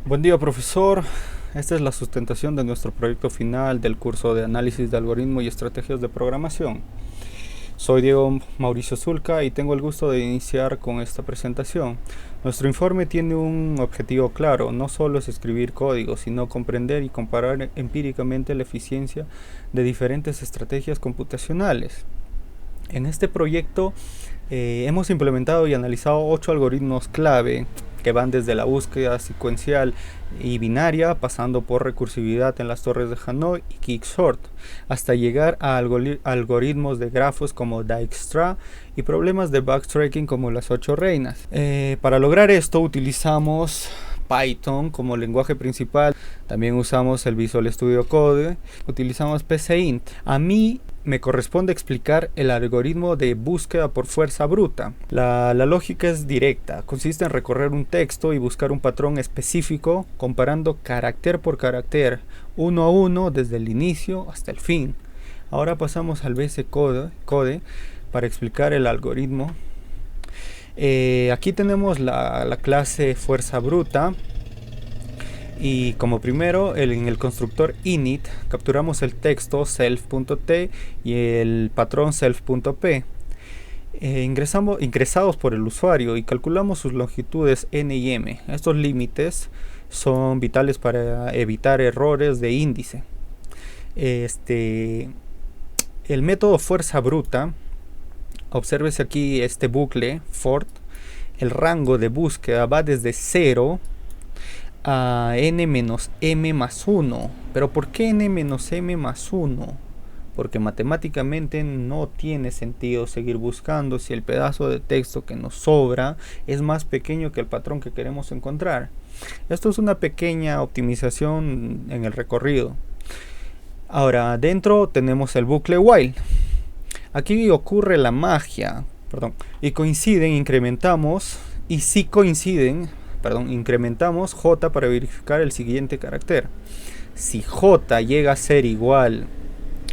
Buen día, profesor. Esta es la sustentación de nuestro proyecto final del curso de análisis de algoritmo y estrategias de programación. Soy Diego Mauricio Zulca y tengo el gusto de iniciar con esta presentación. Nuestro informe tiene un objetivo claro: no solo es escribir código, sino comprender y comparar empíricamente la eficiencia de diferentes estrategias computacionales. En este proyecto hemos implementado y analizado 8 algoritmos clave que van desde la búsqueda secuencial y binaria, pasando por recursividad en las torres de Hanoi y Quicksort, hasta llegar a algoritmos de grafos como Dijkstra y problemas de backtracking como las 8 reinas. Para lograr esto utilizamos Python como lenguaje principal, también usamos el Visual Studio Code, utilizamos PCInt. A mí me corresponde explicar el algoritmo de búsqueda por fuerza bruta. La lógica es directa, consiste en recorrer un texto y buscar un patrón específico comparando carácter por carácter, uno a uno desde el inicio hasta el fin. Ahora pasamos al VS Code para explicar el algoritmo. Aquí tenemos la clase fuerza bruta. Y como primero, en el constructor init capturamos el texto self.t y el patrón self.p ingresados por el usuario, y calculamos sus longitudes n y m. Estos límites son vitales para evitar errores de índice. El método fuerza bruta, obsérvese aquí este bucle for. El rango de búsqueda va desde 0 a n menos m más 1. ¿Pero por qué n menos m más 1? Porque matemáticamente no tiene sentido seguir buscando si el pedazo de texto que nos sobra es más pequeño que el patrón que queremos encontrar. Esto es una pequeña optimización en el recorrido. Ahora, dentro tenemos el bucle while. Aquí ocurre la magia, y incrementamos, y si coinciden, incrementamos j para verificar el siguiente carácter. Si j llega a ser igual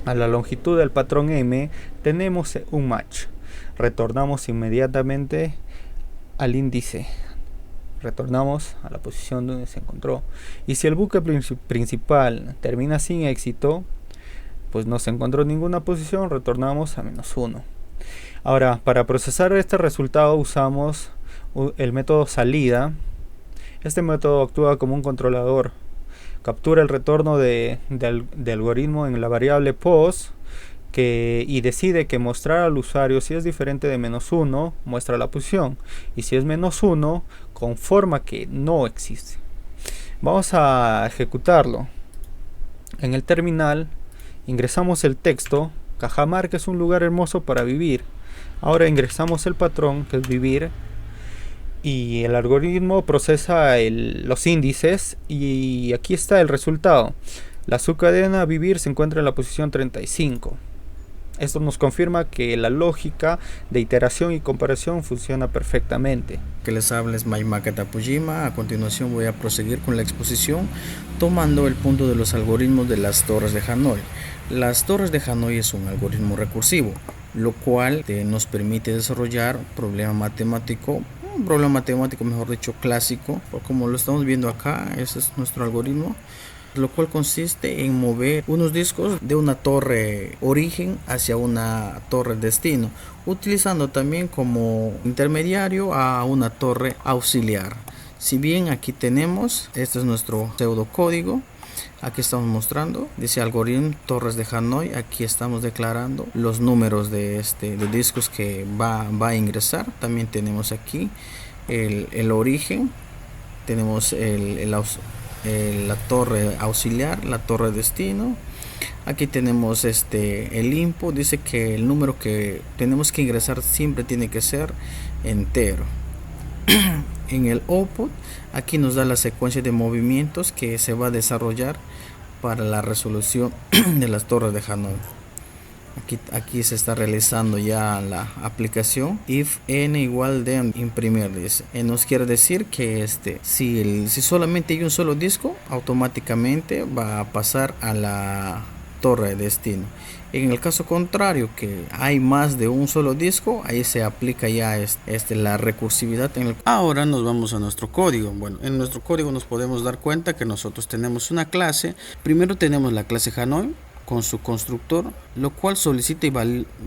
a la longitud del patrón m, tenemos un match. Retornamos inmediatamente al índice. Retornamos a la posición donde se encontró. Y si el bucle principal termina sin éxito, pues no se encontró ninguna posición, retornamos a -1. Ahora, para procesar este resultado usamos el método salida. Este método actúa como un controlador. Captura el retorno de algoritmo en la variable pos y decide que mostrar al usuario si es diferente de -1, muestra la posición, y si es -1, conforma que no existe. Vamos a ejecutarlo. En el terminal ingresamos el texto: Cajamarca es un lugar hermoso para vivir. Ahora ingresamos el patrón, que es vivir, y el algoritmo procesa los índices, y aquí está el resultado. La subcadena vivir se encuentra en la posición 35. Esto nos confirma que la lógica de iteración y comparación funciona perfectamente. Que les habla es Maimaka Tapujima. A continuación voy a proseguir con la exposición tomando el punto de los algoritmos de las torres de Hanoi. Las torres de Hanoi es un algoritmo recursivo, lo cual nos permite desarrollar un problema matemático mejor dicho clásico, como lo estamos viendo acá. Ese es nuestro algoritmo, lo cual consiste en mover unos discos de una torre origen hacia una torre destino, utilizando también como intermediario a una torre auxiliar. Si bien aquí tenemos, este es nuestro pseudocódigo. Aquí estamos mostrando, dice algoritmo torres de Hanoi. Aquí estamos declarando los números de discos que va a ingresar. También tenemos aquí el origen, tenemos la torre auxiliar, la torre destino. Aquí tenemos el input. Dice que el número que tenemos que ingresar siempre tiene que ser entero. En el output, aquí nos da la secuencia de movimientos que se va a desarrollar para la resolución de las torres de Hanoi. Aquí se está realizando ya la aplicación. If n igual de imprimir, dice, nos quiere decir que si solamente hay un solo disco, automáticamente va a pasar a la torre de destino. En el caso contrario, que hay más de un solo disco, ahí se aplica ya la recursividad. Ahora nos vamos a nuestro código. Bueno, en nuestro código nos podemos dar cuenta que nosotros tenemos una clase. Primero tenemos la clase Hanoi con su constructor, lo cual solicita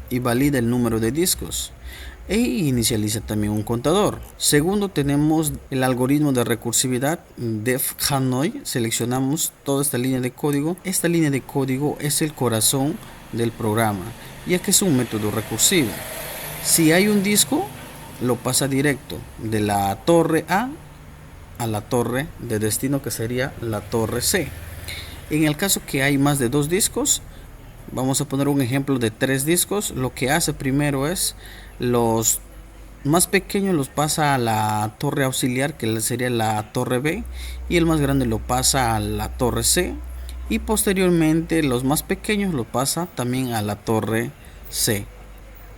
y valida el número de discos e inicializa también un contador. Segundo, tenemos el algoritmo de recursividad def Hanoi. Seleccionamos toda esta línea de código. Esta línea de código es el corazón del programa, ya que es un método recursivo. Si hay un disco, lo pasa directo de la torre a la torre de destino, que sería la torre C. En el caso que hay más de dos discos, vamos a poner un ejemplo de 3 discos. Lo que hace primero es los más pequeños los pasa a la torre auxiliar, que sería la torre B, y el más grande lo pasa a la torre C, y posteriormente los más pequeños lo pasa también a la torre C.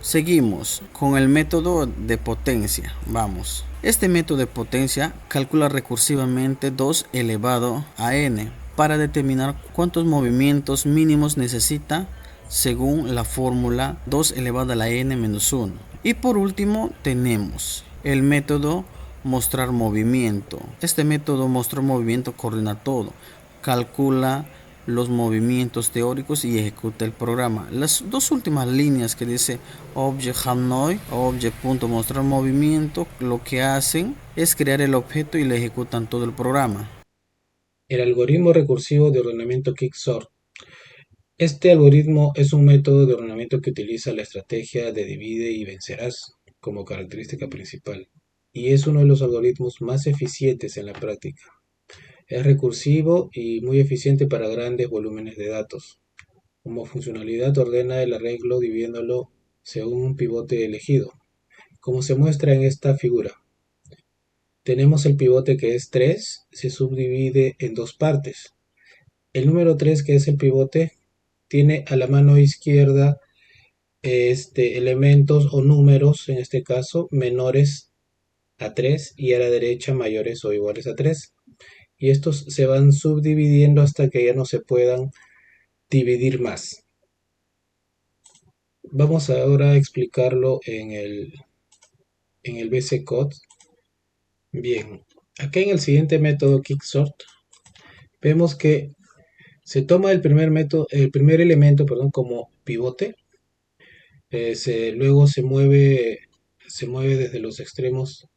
Seguimos con el método de potencia. Vamos. Este método de potencia calcula recursivamente 2 elevado a n para determinar cuántos movimientos mínimos necesita según la fórmula 2 elevado a la n menos 1. Y por último tenemos el método mostrar movimiento. Este método mostrar movimiento coordina todo, calcula los movimientos teóricos y ejecuta el programa. Las dos últimas líneas que dice object Hanoi, object.mostrar movimiento, lo que hacen es crear el objeto y le ejecutan todo el programa. El algoritmo recursivo de ordenamiento Quicksort. Este algoritmo es un método de ordenamiento que utiliza la estrategia de divide y vencerás como característica principal, y es uno de los algoritmos más eficientes en la práctica. Es recursivo y muy eficiente para grandes volúmenes de datos. Como funcionalidad ordena el arreglo dividiéndolo según un pivote elegido, como se muestra en esta figura. Tenemos el pivote que es 3, se subdivide en dos partes. El número 3, que es el pivote, tiene a la mano izquierda elementos o números, en este caso, menores a 3 y a la derecha mayores o iguales a 3. Y estos se van subdividiendo hasta que ya no se puedan dividir más. Vamos ahora a explicarlo en el VS Code. Bien, acá en el siguiente método Quicksort vemos que se toma el primer elemento, como pivote. Luego se mueve desde los extremos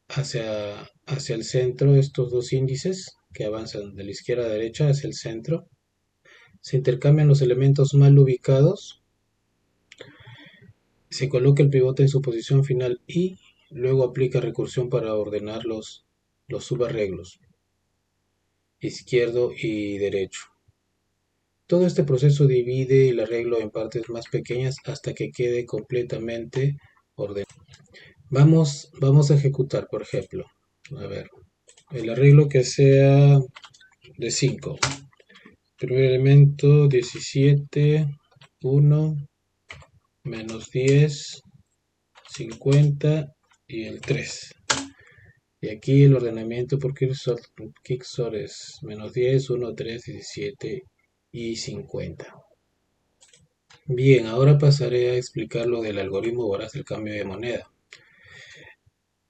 hacia el centro estos dos índices que avanzan de la izquierda a la derecha hacia el centro. Se intercambian los elementos mal ubicados. Se coloca el pivote en su posición final y luego aplica recursión para ordenar los subarreglos izquierdo y derecho. Todo este proceso divide el arreglo en partes más pequeñas hasta que quede completamente ordenado. Vamos a ejecutar, por ejemplo, a ver, el arreglo que sea de 5. Primer elemento, 17, 1, menos 10, 50 y el 3. Y aquí el ordenamiento por Quicksort es menos 10, 1, 3, 17 y 50. Bien, ahora pasaré a explicar lo del algoritmo voraz del cambio de moneda.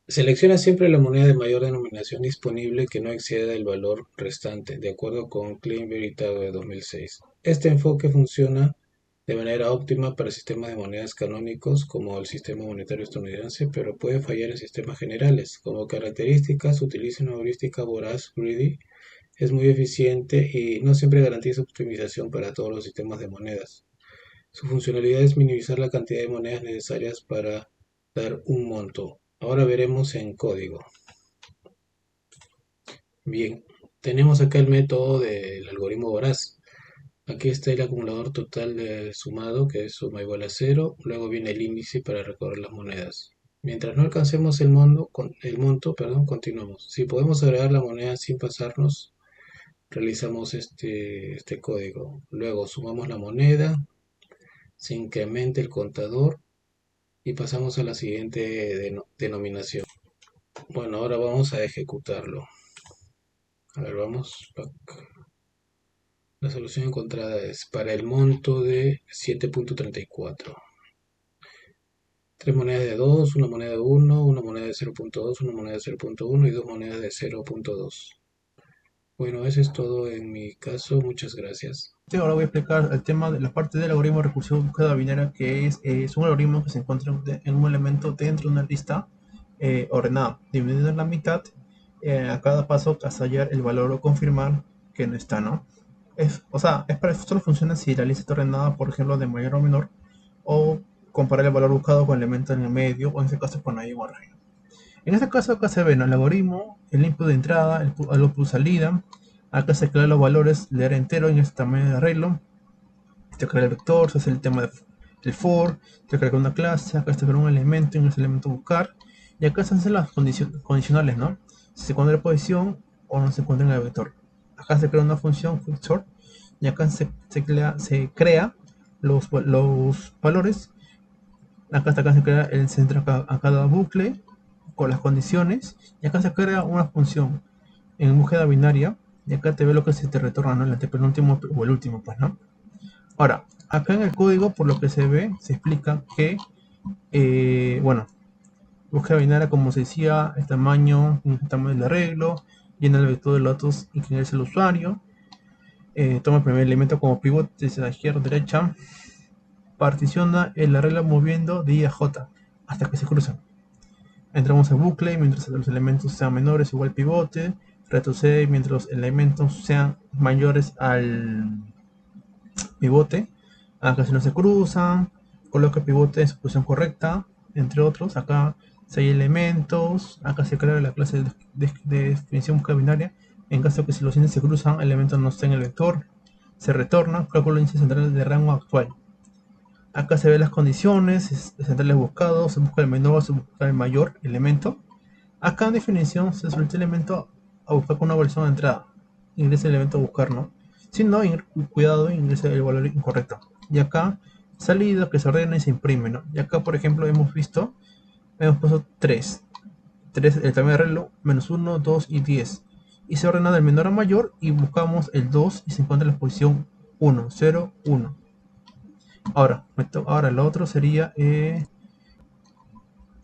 Selecciona siempre la moneda de mayor denominación disponible que no exceda el valor restante, de acuerdo con Klein Veritado de 2006. Este enfoque funciona de manera óptima para sistemas de monedas canónicos como el sistema monetario estadounidense, pero puede fallar en sistemas generales. Como características, utiliza una heurística voraz greedy, es muy eficiente y no siempre garantiza optimización para todos los sistemas de monedas. Su funcionalidad es minimizar la cantidad de monedas necesarias para dar un monto. Ahora veremos en código. Bien, tenemos acá el método del algoritmo voraz. Aquí está el acumulador total de sumado, que es suma igual a 0. Luego viene el índice para recorrer las monedas. Mientras no alcancemos el monto, continuamos. Si podemos agregar la moneda sin pasarnos, realizamos este código. Luego sumamos la moneda, se incrementa el contador y pasamos a la siguiente denominación. Bueno, ahora vamos a ejecutarlo. A ver, vamos. La solución encontrada es para el monto de 7.34. Tres monedas de 2, una moneda de 1, una moneda de 0.2, una moneda de 0.1 y dos monedas de 0.2. Bueno, eso es todo en mi caso. Muchas gracias. Ahora voy a explicar el tema de la parte del algoritmo recursivo de búsqueda binaria, que es un algoritmo que se encuentra en un elemento dentro de una lista ordenada, dividido en la mitad, a cada paso hasta hallar el valor o confirmar que no está, ¿no? Solo funciona si la lista está ordenada, por ejemplo, de mayor o menor, o comparar el valor buscado con el elemento en el medio, o en este caso con ahí o array. En este caso acá se ve, ¿no?, el algoritmo, el input de entrada, el output salida. Acá se crean los valores, leer entero en este tamaño de arreglo. Se crea el vector, se hace el tema del for, se crea una clase, acá se crea un elemento en ese elemento buscar. Y acá se hacen las condicionales, ¿no? Si se encuentra en posición o no se encuentra en el vector. Acá se crea una función quicksort y acá se crea los valores. Acá se crea el centro a cada bucle con las condiciones, y acá se crea una función en búsqueda binaria, y acá te ve lo que se te retorna, ¿no?, el antepenúltimo o el último, pues, ¿no? Ahora, acá en el código, por lo que se ve, se explica que, bueno, búsqueda binaria, como se decía, el tamaño del arreglo, llena el vector de los datos y quién es el usuario, toma el primer elemento como pivote desde la izquierda a derecha, particiona el arreglo moviendo de I a J hasta que se cruzan. Entramos en bucle mientras los elementos sean menores igual pivote, retrocede mientras los elementos sean mayores al pivote, acá si no se cruzan, coloca el pivote en su posición correcta, entre otros. Acá si hay elementos, acá se crea la clase de definición búsqueda binaria. En caso que si los índices se cruzan, el elemento no está en el vector, se retorna, cálculo de índices centrales de rango actual. Acá se ven las condiciones centrales buscados, se busca el menor, se busca el mayor elemento. Acá en definición se suelta el elemento a buscar con una versión de entrada. Ingresa el elemento a buscar, ¿no? Si no, cuidado, ingresa el valor incorrecto. Y acá, salida, que se ordena y se imprime, ¿no? Y acá, por ejemplo, hemos puesto 3. 3 el tamaño de arreglo, menos 1, 2 y 10. Y se ordena del menor a mayor y buscamos el 2 y se encuentra en la posición 1, 0, 1. Ahora el otro sería el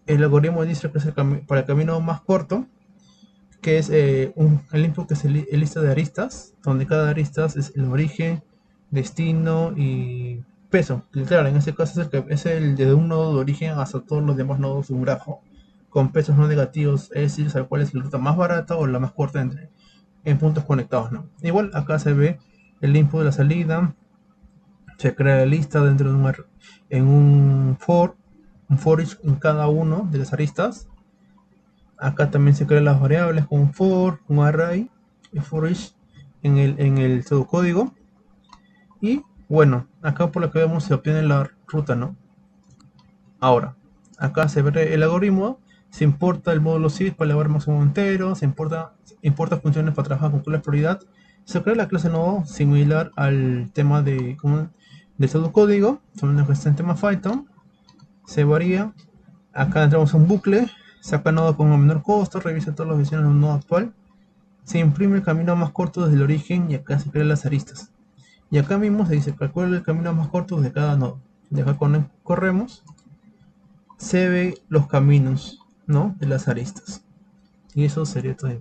algoritmo dice que es para el camino más corto, que es el input que es el lista de aristas, donde cada aristas es el origen, destino y peso. Y claro, en este caso es el de un nodo de origen hasta todos los demás nodos de un grafo, con pesos no negativos, es decir, saber cuál es la ruta más barata o la más corta en puntos conectados, ¿no? Igual acá se ve el input de la salida. Se crea la lista dentro de un for each en cada uno de las aristas. Acá también se crean las variables con un for, un array y for each en el pseudocódigo. Y bueno, acá por lo que vemos se obtiene la ruta, ¿no? Ahora, acá se ve el algoritmo, se importa el módulo sys para elevar máximo entero, se importa funciones para trabajar con la prioridad. Se crea la clase nodo similar al tema del pseudocódigo, son que está en tema Python. Se varía. Acá entramos en un bucle, saca nodo con un menor costo, revisa todas las versiones de un nodo actual. Se imprime el camino más corto desde el origen y acá se crean las aristas. Y acá mismo se dice calcula el camino más corto desde cada nodo. Y acá cuando corremos, se ve los caminos, ¿no?, de las aristas. Y eso sería todo.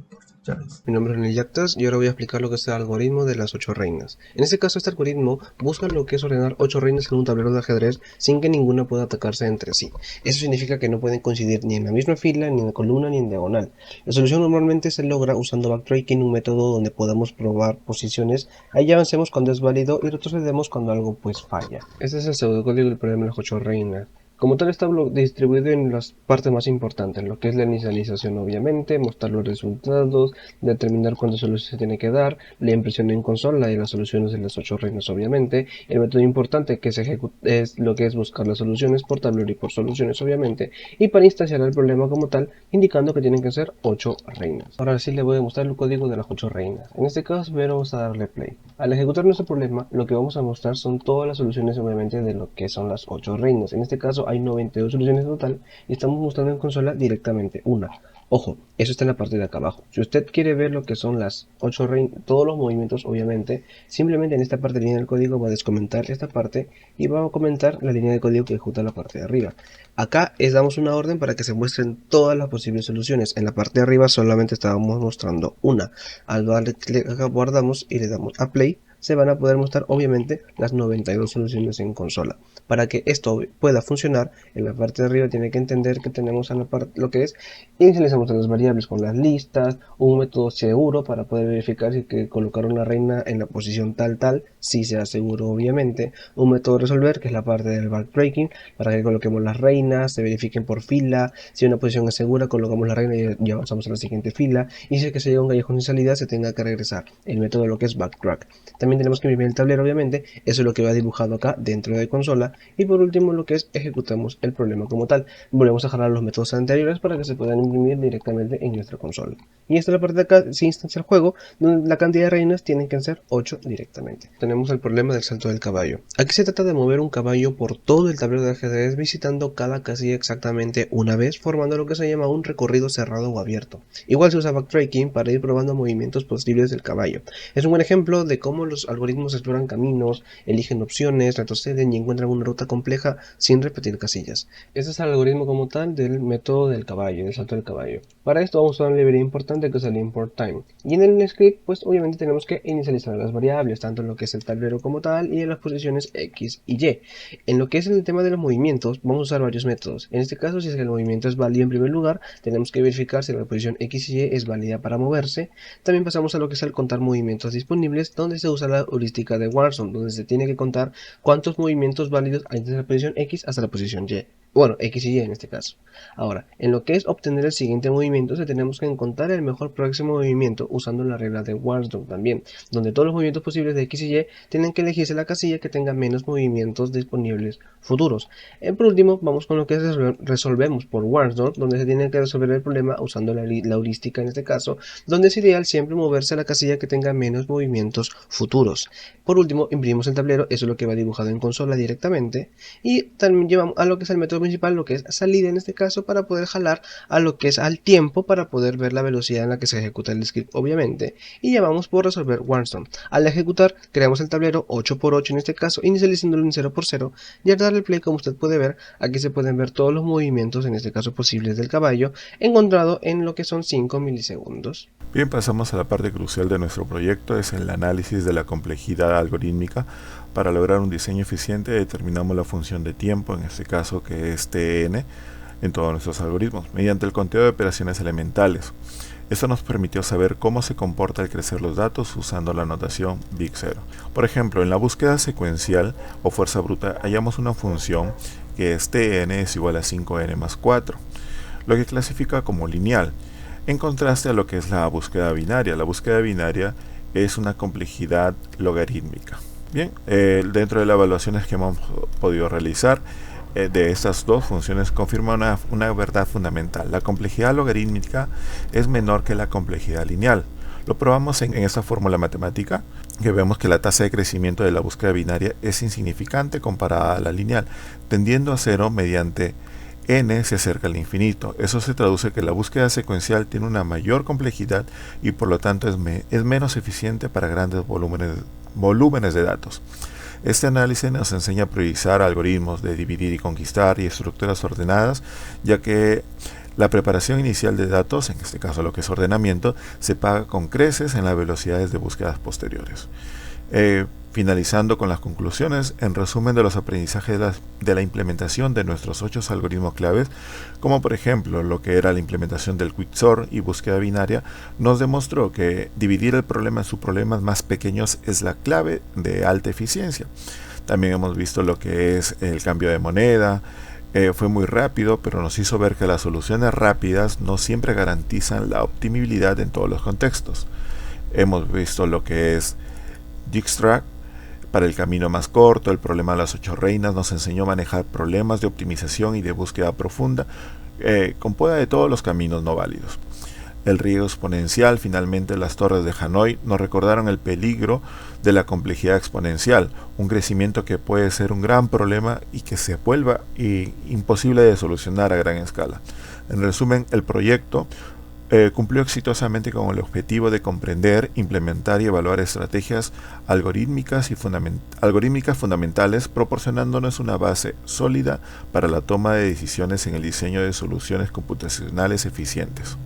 Mi nombre es Nel Yactas y ahora voy a explicar lo que es el algoritmo de las 8 reinas. En este caso, este algoritmo busca lo que es ordenar 8 reinas en un tablero de ajedrez sin que ninguna pueda atacarse entre sí. Eso significa que no pueden coincidir ni en la misma fila, ni en la columna, ni en diagonal. La solución normalmente se logra usando backtracking, un método donde podamos probar posiciones. Ahí avancemos cuando es válido y retrocedemos cuando algo pues falla. Este es el pseudocódigo del problema de las 8 reinas. Como tal está distribuido en las partes más importantes, lo que es la inicialización obviamente, mostrar los resultados, determinar cuántas soluciones se tiene que dar, la impresión en consola y las soluciones de las 8 reinas obviamente, el método importante que se ejecuta es lo que es buscar las soluciones por tablero y por soluciones obviamente, y para instanciar el problema como tal, indicando que tienen que ser 8 reinas. Ahora sí le voy a mostrar el código de las 8 reinas. En este caso vamos a darle play. Al ejecutar nuestro problema, lo que vamos a mostrar son todas las soluciones obviamente de lo que son las 8 reinas. En este caso hay 92 soluciones en total y estamos mostrando en consola directamente una. Ojo, eso está en la parte de acá abajo. Si usted quiere ver lo que son las 8 reinas, todos los movimientos, obviamente, simplemente en esta parte de línea del código va a descomentar esta parte y va a comentar la línea de código que ejecuta la parte de arriba. Acá damos una orden para que se muestren todas las posibles soluciones. En la parte de arriba solamente estábamos mostrando una. Al darle clic acá guardamos y le damos a play, se van a poder mostrar obviamente las 92 soluciones en consola. Para que esto pueda funcionar, en la parte de arriba tiene que entender que tenemos en la parte lo que es inicializamos las variables con las listas, un método seguro para poder verificar si que colocar una reina en la posición tal, si sea seguro obviamente, un método resolver que es la parte del backbreaking para que coloquemos las reinas, se verifiquen por fila, si una posición es segura colocamos la reina y avanzamos a la siguiente fila, y si es que se llega a un callejón sin salida se tenga que regresar, el método de lo que es backtrack. También tenemos que imprimir el tablero obviamente, eso es lo que va dibujado acá dentro de consola, y por último lo que es ejecutamos el problema como tal, volvemos a jalar los métodos anteriores para que se puedan imprimir directamente en nuestra consola. Y esta es la parte de acá, se instancia el juego, donde la cantidad de reinas tienen que ser 8 directamente. Tenemos el problema del salto del caballo. Aquí se trata de mover un caballo por todo el tablero de ajedrez visitando cada casilla exactamente una vez, formando lo que se llama un recorrido cerrado o abierto. Igual se usa backtracking para ir probando movimientos posibles del caballo. Es un buen ejemplo de cómo los algoritmos exploran caminos, eligen opciones, retroceden y encuentran una ruta compleja sin repetir casillas. Este es el algoritmo como tal del método del caballo, del salto del caballo. Para esto vamos a usar una librería importante que es el import time. Y en el script, pues obviamente tenemos que inicializar las variables, tanto en lo que es el tablero como tal y en las posiciones X y Y. En lo que es el tema de los movimientos, vamos a usar varios métodos. En este caso, si es que el movimiento es válido en primer lugar, tenemos que verificar si la posición X y Y es válida para moverse. También pasamos a lo que es el contar movimientos disponibles, donde se usa la heurística de Warzone, donde se tiene que contar cuántos movimientos válidos hay desde la posición X hasta la posición Y. Bueno, X y Y en este caso. Ahora, en lo que es obtener el siguiente movimiento, tenemos que encontrar el mejor próximo movimiento usando la regla de Warzone también, donde todos los movimientos posibles de X y Y tienen que elegirse la casilla que tenga menos movimientos disponibles futuros. Por último, vamos con lo que es resolvemos por Warzone, donde se tiene que resolver el problema usando la heurística en este caso, donde es ideal siempre moverse a la casilla que tenga menos movimientos futuros. Por último, imprimimos el tablero, eso es lo que va dibujado en consola directamente, y también llevamos a lo que es el método principal, lo que es salida en este caso, para poder jalar a lo que es al tiempo para poder ver la velocidad en la que se ejecuta el script obviamente, y ya vamos por resolver Warzone. Al ejecutar creamos el tablero 8x8 en este caso, inicializándolo en 0x0, y al darle play, como usted puede ver, aquí se pueden ver todos los movimientos en este caso posibles del caballo, encontrado en lo que son 5 milisegundos. Bien, pasamos a la parte crucial de nuestro proyecto, es el análisis de la complejidad algorítmica. Para lograr un diseño eficiente determinamos la función de tiempo, en este caso que es tn, en todos nuestros algoritmos, mediante el conteo de operaciones elementales. Esto nos permitió saber cómo se comporta al crecer los datos usando la notación Big 0. Por ejemplo, en la búsqueda secuencial o fuerza bruta hallamos una función que es tn es igual a 5n más 4, lo que clasifica como lineal, en contraste a lo que es la búsqueda binaria. La búsqueda binaria es una complejidad logarítmica. Bien, dentro de las evaluaciones que hemos podido realizar de estas dos funciones confirma una verdad fundamental. La complejidad logarítmica es menor que la complejidad lineal. Lo probamos en esta fórmula matemática, que vemos que la tasa de crecimiento de la búsqueda binaria es insignificante comparada a la lineal, tendiendo a cero mediante n se acerca al infinito. Eso se traduce que la búsqueda secuencial tiene una mayor complejidad y por lo tanto es menos eficiente para grandes volúmenes de datos. Este análisis nos enseña a priorizar algoritmos de dividir y conquistar y estructuras ordenadas, ya que la preparación inicial de datos, en este caso lo que es ordenamiento, se paga con creces en las velocidades de búsquedas posteriores. Finalizando con las conclusiones, en resumen de los aprendizajes de la implementación de nuestros 8 algoritmos claves, como por ejemplo lo que era la implementación del quicksort y búsqueda binaria, nos demostró que dividir el problema en subproblemas más pequeños es la clave de alta eficiencia. También hemos visto lo que es el cambio de moneda. Fue muy rápido, pero nos hizo ver que las soluciones rápidas no siempre garantizan la optimabilidad en todos los contextos. Hemos visto lo que es Dijkstrack para el camino más corto. El problema de las 8 reinas nos enseñó a manejar problemas de optimización y de búsqueda profunda con poda de todos los caminos no válidos. El riesgo exponencial, finalmente las torres de Hanoi, nos recordaron el peligro de la complejidad exponencial, un crecimiento que puede ser un gran problema y que se vuelva imposible de solucionar a gran escala. En resumen, el proyecto cumplió exitosamente con el objetivo de comprender, implementar y evaluar estrategias algorítmicas fundamentales, proporcionándonos una base sólida para la toma de decisiones en el diseño de soluciones computacionales eficientes.